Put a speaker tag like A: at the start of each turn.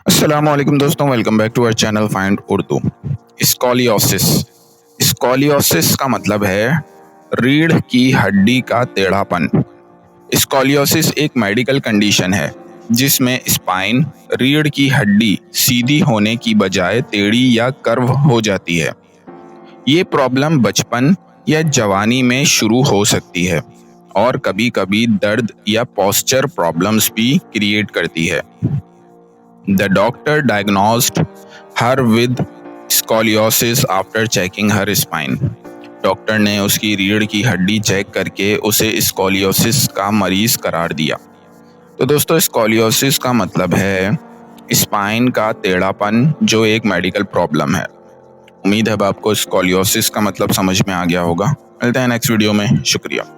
A: अस्सलामुअलैकुम दोस्तों, welcome back to our channel find Urdu. Scoliosis. Scoliosis का मतलब है रीढ़ की हड्डी का टेढ़ापन। स्कॉलियोसिस एक मेडिकल कंडीशन है जिसमें स्पाइन, रीढ़ की हड्डी सीधी होने की बजाय टेढ़ी या कर्व हो जाती है। ये प्रॉब्लम बचपन या जवानी में शुरू हो सकती है और कभी-कभी दर्द या पोस्चर प्रॉब्लम्स भी क्रिएट करती है। The doctor diagnosed her with scoliosis after checking her spine. Doctor ने उसकी रीढ़ की हड्डी चेक करके उसे स्कॉलियोसिस का मरीज करार दिया। तो दोस्तों, स्कॉलियोसिस का मतलब है स्पाइन का टेढ़ापन, जो एक मेडिकल प्रॉब्लम है। उम्मीद है अब आपको स्कॉलियोसिस का मतलब समझ में आ गया होगा। मिलते हैं नेक्स्ट वीडियो में। शुक्रिया।